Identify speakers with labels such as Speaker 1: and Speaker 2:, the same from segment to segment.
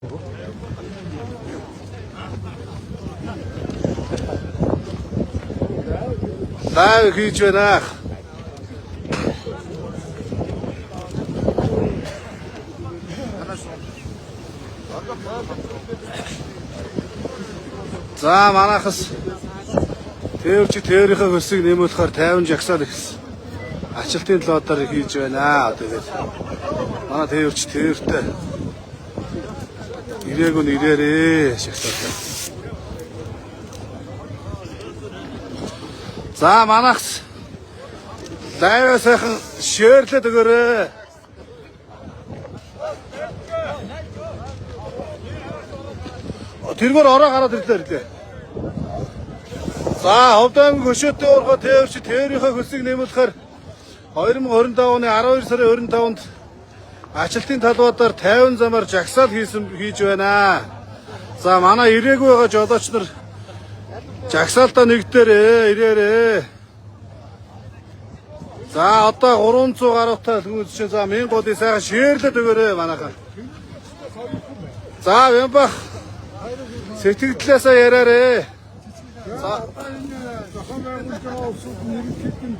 Speaker 1: Лайв хийж байна. За манайхас тэрийнхээ хөлсийг нэмүүлэхээр 50 жагсаад ихсэн. Ачилтын лодоор хийж байна. Тэгээд манай тэрч тэртэй ирээгүй нэрээрээ шагсаад. За манайхс лайв сайхан шеэрлээд өгөөрэй. Тэргээр ороо гараад ирлээ. За ховдон хөшөөтэй ургаа тэрч тэрийнхээ хөлсийг нэмүүлэхээр 2025 оны 12 сарын 25-нд ачилтын талбайдаар 50 замаар жагсаал хийж байна. За манай ирээгүй байгаа жолооч нар жагсаалтаа нэгдээрээ ирээрээ. За одоо 300 гаруйтай хүмүүс чинь за 1000 годыг сайхан шеэрлээд өгөөрэй манайхаа. За Вэмбах сэтгэлдээсээ яраарэ. За
Speaker 2: зохион байгуулж байгаа улсууд нэрэлтэн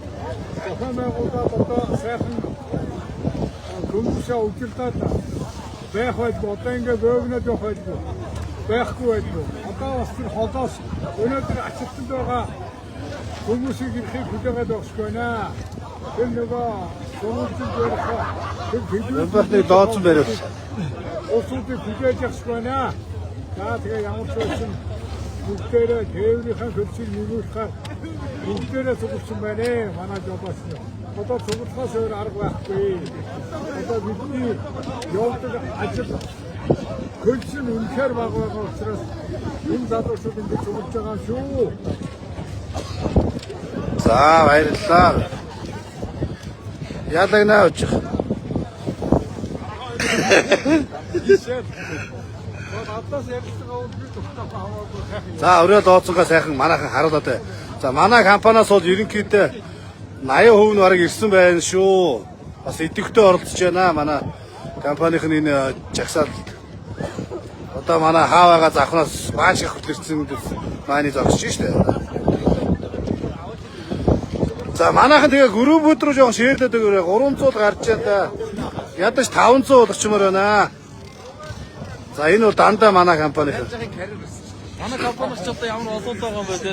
Speaker 2: зохион байгуулаад одоо сайхан хүмүүсээ удирдаад байх байлгүй одоо ингээд бөөгнөд явах байлгүй байхгүй байлгүй одоо бас тэр холоос өнөөдөр ачилтанд байгаа хүмүүсийг ирэхийг хүлээгээд өгсөж байна. Тэр нөгөө хүмүүсийн дээрх тэр
Speaker 1: Вэмбахны дооцсон бариуд.
Speaker 2: улсуудыг хүлээж авч байна. За тэгээ ямар ч байсан бүгдээрээ тээврийнхаа хөлсийг нэмүүлэхээр бүгдээрээ цугласан байна. Манай жолооч нь. Одоо цуглахаас өөр арга байхгүй. Одоо бидний явдаг ажил хөлс нь үнэхээр бага байгаа учраас энэ залуучууд ингэ цуглаж байгаа шүү.
Speaker 1: За баярлалаа. Яалагнаа очих. За өрөө дооцсонгаа сайхан манайхан харуулаад бай. За манай компаниас бол ерөнхийдөө 80% нь бараг ирсэн байна шүү. Бас идэвхтэй оролцож байна манай компанийн энэ жагсаалд. Одоо манай хааваага завхнаас бааш их хөтлөрсөн мааны зогсож штэ. За манайхан тэгээ группүүд рүү жоохон шеэрлээд өгөөрэй. 300 гарч байна да. Ядаж 500 болгочмоор байна. За энэ бол дандаа манай компани.
Speaker 3: Манай компаниас ч одоо ямар олон байгаа юм бэ те.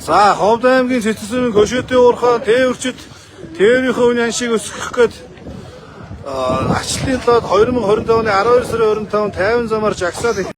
Speaker 1: За Ховд аймгийн Цэцэсүмийн Хөшөөтэй уурхай тээвэрчд тээврийнхээ үн аншийг өсгөх гээд ачилтын лод 2025 оны 12 сарын 25-нд 50 замаар жагсаад